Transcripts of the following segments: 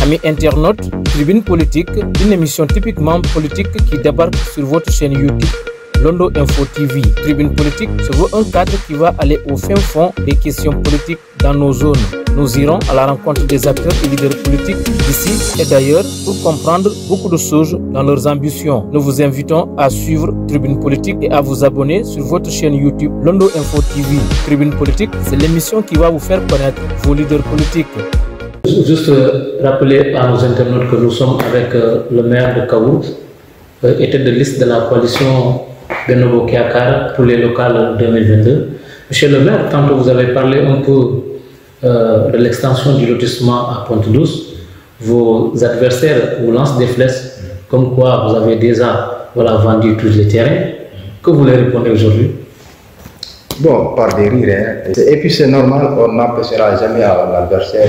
Amis internautes, Tribune Politique, une émission typiquement politique qui débarque sur votre chaîne YouTube Londo Info TV. Tribune Politique se veut un cadre qui va aller au fin fond des questions politiques dans nos zones. Nous irons à la rencontre des acteurs et leaders politiques d'ici et d'ailleurs pour comprendre beaucoup de choses dans leurs ambitions. Nous vous invitons à suivre Tribune Politique et à vous abonner sur votre chaîne YouTube Londo Info TV. Tribune Politique, c'est l'émission qui va vous faire connaître vos leaders politiques. Juste rappeler à nos internautes que nous sommes avec le maire de Kaou, était de liste de la coalition Benno Bokk Yakaar pour les locales 2022. Monsieur le maire, tantôt vous avez parlé un peu de l'extension du lotissement à Pont-Douce. Vos adversaires vous lancent des flèches comme quoi vous avez déjà vendu tous les terrains. Que vous leur répondez aujourd'hui? Bon, par des rires, hein. Et puis c'est normal, on n'empêchera jamais à l'adversaire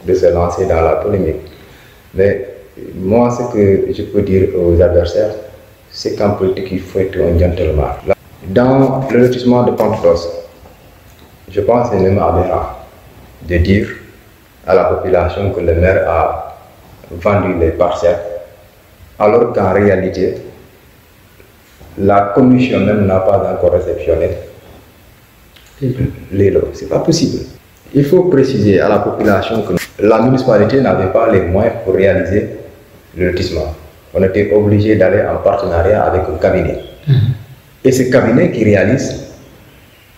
de se lancer dans la polémique. Mais moi, ce que je peux dire aux adversaires, c'est qu'en politique, il faut être un gentleman. Dans le lotissement de Pont-Douce, je pense que c'est même aberrant de dire à la population que le maire a vendu les parcelles, alors qu'en réalité, la commission même n'a pas encore réceptionné les lots. C'est pas possible. Il faut préciser à la population que la municipalité n'avait pas les moyens pour réaliser le lotissement. On était obligé d'aller en partenariat avec un cabinet. Et ce cabinet qui réalise,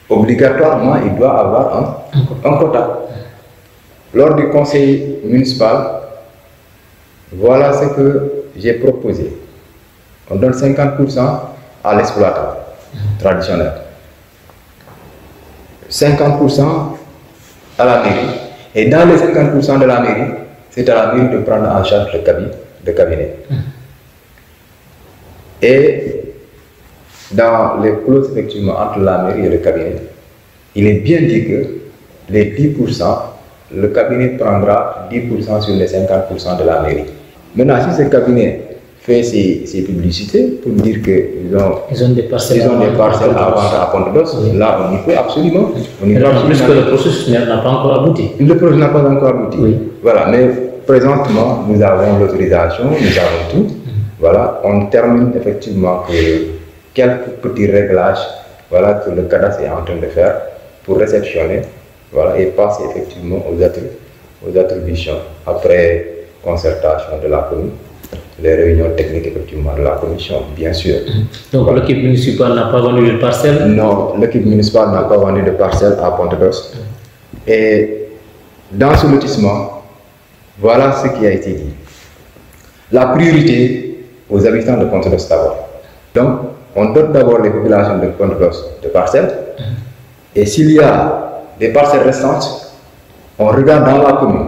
obligatoirement, il doit avoir un quota. Lors du conseil municipal, voilà ce que j'ai proposé. On donne 50% à l'exploitant traditionnel, 50% à la mairie. Et dans les 50% de la mairie, c'est à la mairie de prendre en charge le cabinet. Et dans les clauses effectivement entre la mairie et le cabinet, il est bien dit que les 10%, le cabinet prendra 10% sur les 50% de la mairie. Maintenant, si ce cabinet fait ses publicités pour dire qu'ils ont des parcelles à vendre à Pont-Douce, là on y peut absolument. En plus que le processus n'a pas encore abouti. Le projet n'a pas encore abouti. Oui. Voilà, mais présentement, nous avons l'autorisation, nous avons tout. Voilà, on termine effectivement quelques petits réglages que le cadastre est en train de faire pour réceptionner et passer effectivement aux attributions après concertation de la commune, les réunions techniques effectivement de la commission, bien sûr. Donc l'équipe municipale n'a pas vendu de parcelles? Non, l'équipe municipale n'a pas vendu de parcelles à Pont-Douce. Et dans ce lotissement, voilà ce qui a été dit. La priorité aux habitants de Pont-Douce d'abord. Donc, on dote d'abord les populations de Pont-Douce de parcelles. Et s'il y a des parcelles restantes, on regarde dans la commune.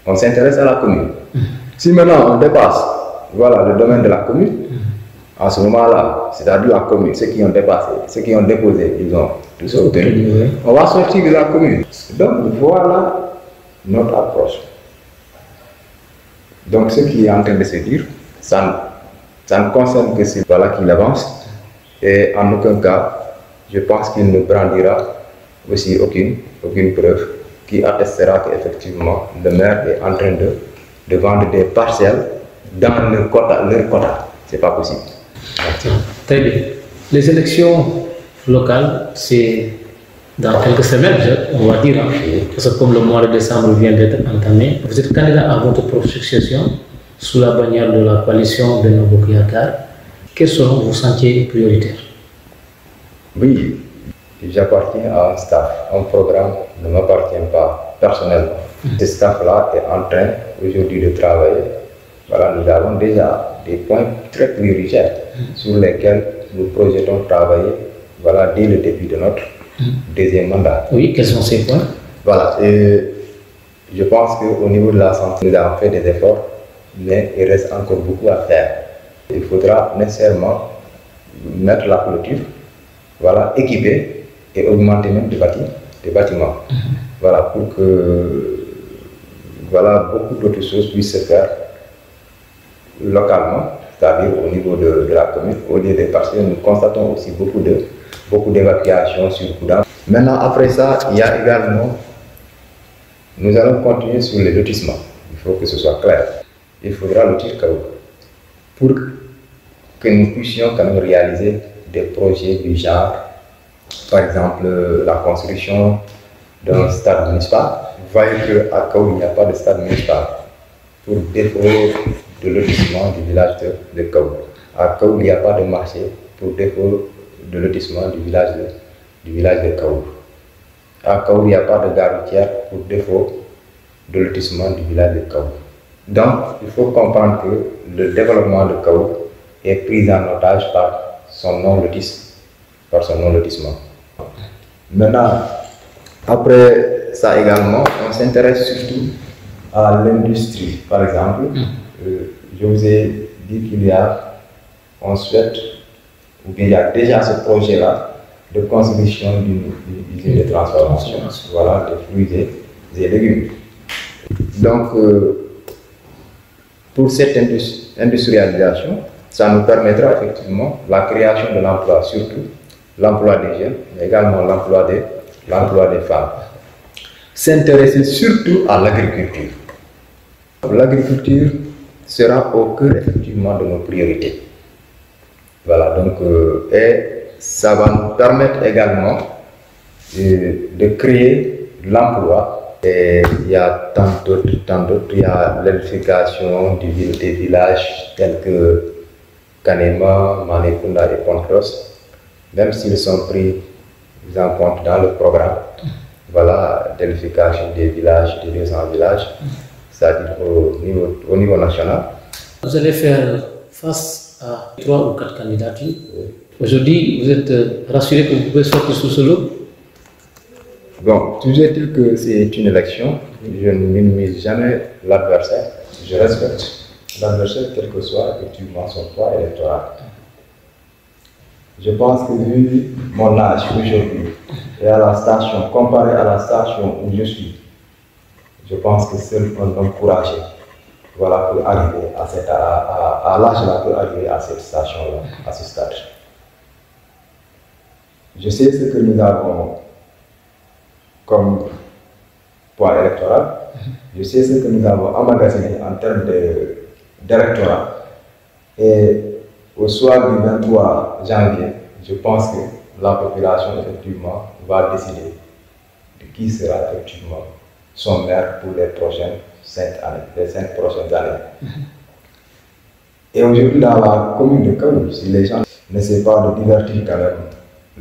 On s'intéresse à la commune. Si maintenant on dépasse le domaine de la commune, en ce moment-là, c'est-à-dire la commune, ceux qui ont dépassé, ceux qui ont déposé, ils ont tout ça obtenu. On va sortir de la commune. Donc voilà notre approche. Donc ce qui est en train de se dire, ça ne concerne que c'est qu'il avance. Et en aucun cas, je pense qu'il ne brandira aussi aucune preuve qui attestera qu'effectivement le maire est en train de vendre des parcelles dans leur quota. Ce n'est pas possible. Très bien. Les élections locales, c'est dans quelques semaines, on va dire, parce que comme le mois de décembre vient d'être entamé, vous êtes candidat à votre propre succession sous la bannière de la coalition Benno Bokk Yakaar. Quels seront vos sentiers prioritaires? Oui, j'appartiens à un staff. Un programme ne m'appartient pas personnellement. Ce staff-là est en train aujourd'hui de travailler. Nous avons déjà des points très prioritaires sur lesquels nous projetons travailler dès le début de notre deuxième mandat. Oui, quels sont ces points? Et je pense qu'au niveau de la santé, nous avons fait des efforts, mais il reste encore beaucoup à faire. Il faudra nécessairement mettre la clôture, équiper et augmenter même des bâtiments. Pour que beaucoup d'autres choses puissent se faire localement, c'est-à-dire au niveau de la commune, au lieu des parcelles. Nous constatons aussi beaucoup d'évacuations sur Koudan. Maintenant, après ça, il y a également, nous allons continuer sur les lotissements. Il faut que ce soit clair. Il faudra lotir Kaoul pour que nous puissions quand même réaliser des projets du genre, par exemple la construction d'un stade municipal. Vous voyez qu'à Kaoul, il n'y a pas de stade municipal pour défaut de lotissement du village de Kaoul. À Kaoul, il n'y a pas de marché pour défaut de lotissement du village de Kaoul. À Kaoul, il n'y a pas de gare routière pour défaut de lotissement du village de Kaoul. Donc, il faut comprendre que le développement de Kaoul est pris en otage par son non-lotissement. Maintenant, après ça également, on s'intéresse surtout à l'industrie. Par exemple, je vous ai dit on souhaite, ou bien il y a déjà ce projet-là de construction d'une usine de transformation, voilà, des fruits et légumes. Donc, pour cette industrialisation, ça nous permettra effectivement la création de l'emploi, surtout l'emploi des jeunes, mais également l'emploi des femmes. S'intéresser surtout à l'agriculture. L'agriculture sera au cœur effectivement de nos priorités. Voilà, donc, et ça va nous permettre également de créer l'emploi. Et il y a tant d'autres, il y a l'électrification des villages tels que Kanema, Manekunda et Pontros, même s'ils sont pris en compte dans le programme, voilà, d'électrification des villages, des 200 villages, c'est-à-dire au niveau national. Vous allez faire face à 3 ou 4 candidatures. Aujourd'hui, vous êtes rassuré que vous pouvez sortir sous ce lot? Bon, toujours est-il que c'est une élection, je ne minimise jamais l'adversaire, je respecte l'adversaire quel que soit effectivement son poids électoral. Je pense que vu mon âge aujourd'hui et à la station, comparé à la station où je suis, je pense que seul un homme courageux, voilà, peut arriver à l'âge-là, peut arriver à cette station-là, à ce stade. Je sais ce que nous avons comme poids électoral, je sais ce que nous avons emmagasiné en termes d'électorat. Et au soir du 23 janvier, je pense que la population effectivement va décider de qui sera effectivement son maire pour les prochaines 5 années, les 5 prochaines années. Et aujourd'hui, dans la commune de Kaoul, si les gens n'essaient pas de divertir quand même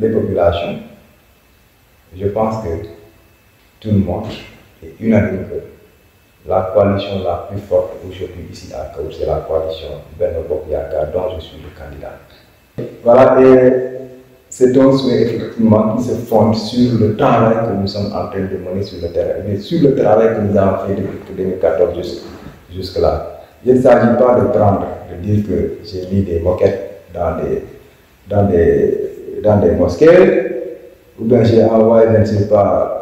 les populations, je pense que tout le monde est unanime que la coalition la plus forte aujourd'hui ici à Kaoul, c'est la coalition Benno Bokk Yakaar dont je suis le candidat. Voilà, et c'est un souhait effectivement qui se fonde sur le travail que nous sommes en train de mener sur le terrain, mais sur le travail que nous avons fait depuis 2014 jusque-là. Il ne s'agit pas de dire que j'ai mis des moquettes dans des mosquées, ou bien j'ai envoyé, je ne sais pas,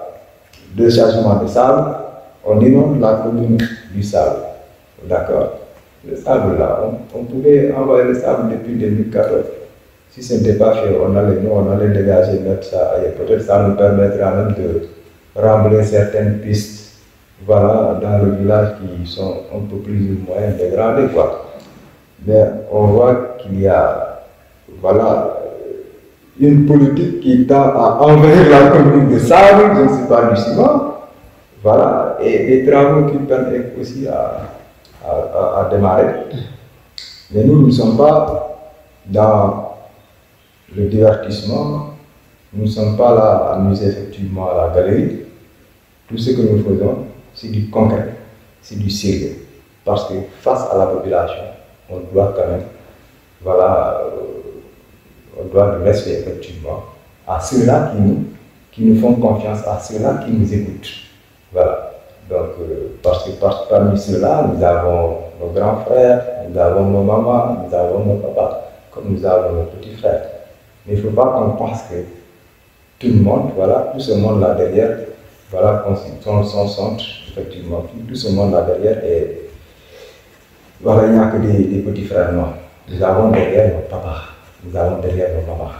2 chargements de sable, on inonde la commune du sable. D'accord? Le sable là, on pouvait envoyer le sable depuis 2014. Si ce n'était pas fait, on allait dégager, mettre ça ailleurs. Peut-être ça nous permettra même de remblayer certaines pistes, voilà, dans le village qui sont un peu plus ou moins dégradées, quoi. Mais on voit qu'il y a, voilà, une politique qui tend à envahir la commune de sable, je ne sais pas, du ciment, voilà, et des travaux qui permettent aussi à démarrer. Mais nous ne sommes pas dans le divertissement, nous ne sommes pas là à amuser effectivement à la galerie. Tout ce que nous faisons, c'est du concret, c'est du sérieux. Parce que face à la population, on doit quand même, voilà, on doit du respect effectivement à ceux-là qui nous font confiance, à ceux-là qui nous écoutent. Voilà. Donc, parce que parmi ceux-là, nous avons nos grands frères, nous avons nos mamans, nous avons nos papas, comme nous avons nos petits frères. Mais il ne faut pas qu'on pense que tout le monde, voilà, tout ce monde-là derrière, voilà, son centre, effectivement, tout ce monde-là derrière, et voilà, il n'y a que des petits frères, non. Nous avons derrière nos papas. Nous avons derrière nos mamans.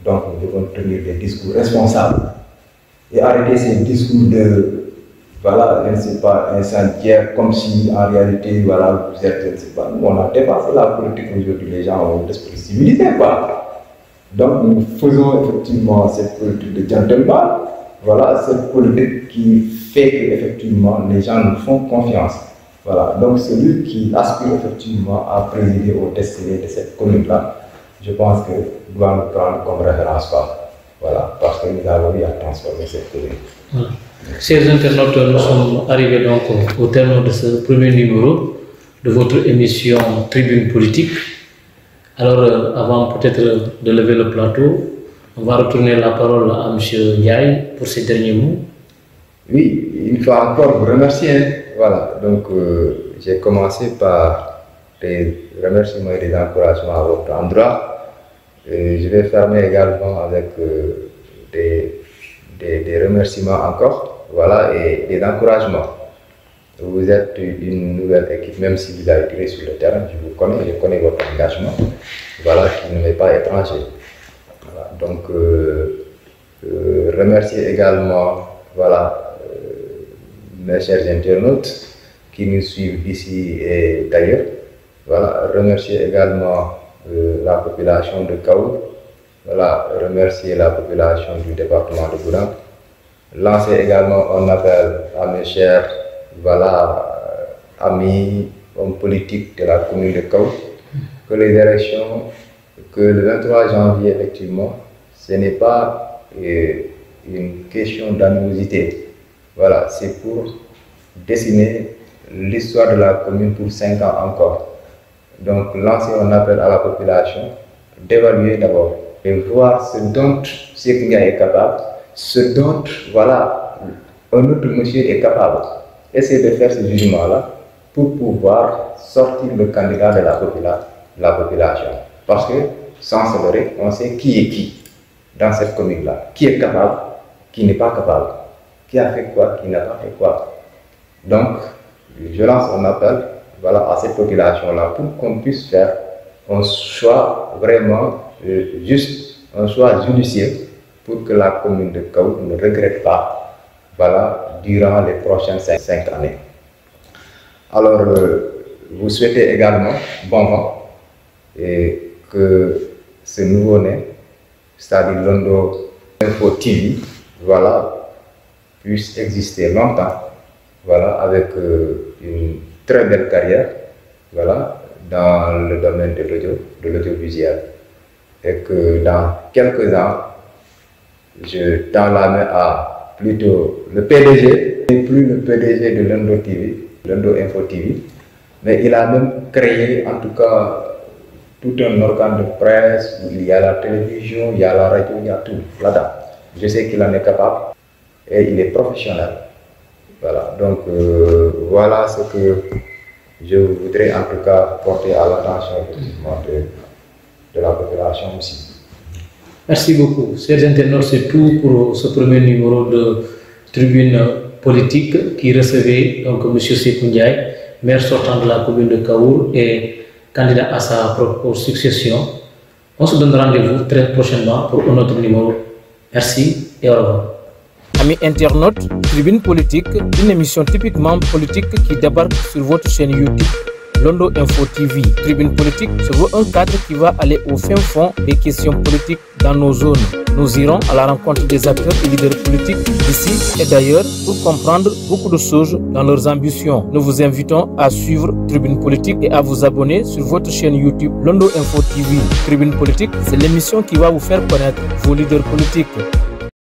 Donc nous devons tenir des discours responsables et arrêter ces discours de voilà, je ne sais pas, incendiaire, comme si en réalité, voilà, vous êtes, je ne sais pas, nous on a dépassé la politique aujourd'hui, les gens ont l'esprit civilisé, quoi. Donc nous faisons effectivement cette politique de gentleman, voilà, cette politique qui fait que effectivement les gens nous font confiance. Voilà, donc celui qui aspire effectivement à présider au destinées de cette commune-là, je pense que doit nous prendre comme référence, quoi. Voilà, parce que nous avons eu à transformer cette commune. Voilà. Chers internautes, nous sommes arrivés donc au terme de ce premier numéro de votre émission Tribune Politique. Alors, avant peut-être de lever le plateau, on va retourner la parole à M. Ndiaye pour ses derniers mots. Oui, il faut encore vous remercier. Voilà, donc j'ai commencé par des remerciements et des encouragements à votre endroit. Et je vais fermer également avec des remerciements encore, voilà, et des encouragements. Vous êtes une nouvelle équipe, même si vous avez tiré sur le terrain, je vous connais, je connais votre engagement, voilà, qui ne m'est pas étranger. Voilà, donc, remercier également, voilà, mes chers internautes qui nous suivent ici et d'ailleurs. Voilà, remercier également la population de Kaou, voilà, remercier la population du département de Goudomp, lancer également un appel à mes chers, voilà, amis, hommes politiques de la commune de Kaou, que les élections, que le 23 janvier, effectivement, ce n'est pas une question d'animosité. Voilà, c'est pour dessiner l'histoire de la commune pour 5 ans encore. Donc, lancer un appel à la population d'évaluer d'abord et voir ce dont Sékou est capable, ce dont, voilà, un autre monsieur est capable. Essayer de faire ce jugement-là pour pouvoir sortir le candidat de la population. Parce que, sans se leurrer, on sait qui est qui dans cette commune-là. Qui est capable, qui n'est pas capable. Qui a fait quoi, qui n'a pas fait quoi. Donc, je lance un appel, voilà, à cette population-là pour qu'on puisse faire un choix vraiment juste, un choix judicieux pour que la commune de Kaou ne regrette pas, voilà, durant les prochaines 5 années. Alors, vous souhaitez également bon vent et que ce nouveau-né, c'est-à-dire Londo Info TV, voilà, puisse exister longtemps, voilà, avec une très belle carrière, voilà, dans le domaine de l'audiovisuel. Et que dans quelques ans, je tends la main à plutôt le PDG, et plus le PDG de Londo TV, Londo Info TV, mais il a même créé en tout cas tout un organe de presse où il y a la télévision, il y a la radio, il y a tout là-dedans. Je sais qu'il en est capable et il est professionnel. Voilà, donc voilà ce que je voudrais en tout cas porter à l'attention de la population aussi. Merci beaucoup. Chers internautes, c'est tout pour ce premier numéro de Tribune Politique qui recevait donc M. Sékou Ndiaye, maire sortant de la commune de Kaour et candidat à sa propre succession. On se donne rendez-vous très prochainement pour un autre numéro. Merci et au revoir. Amis internautes, Tribune Politique, une émission typiquement politique qui débarque sur votre chaîne YouTube Londo Info TV. Tribune Politique se veut un cadre qui va aller au fin fond des questions politiques dans nos zones. Nous irons à la rencontre des acteurs et leaders politiques d'ici et d'ailleurs pour comprendre beaucoup de choses dans leurs ambitions. Nous vous invitons à suivre Tribune Politique et à vous abonner sur votre chaîne YouTube Londo Info TV. Tribune Politique, c'est l'émission qui va vous faire connaître vos leaders politiques.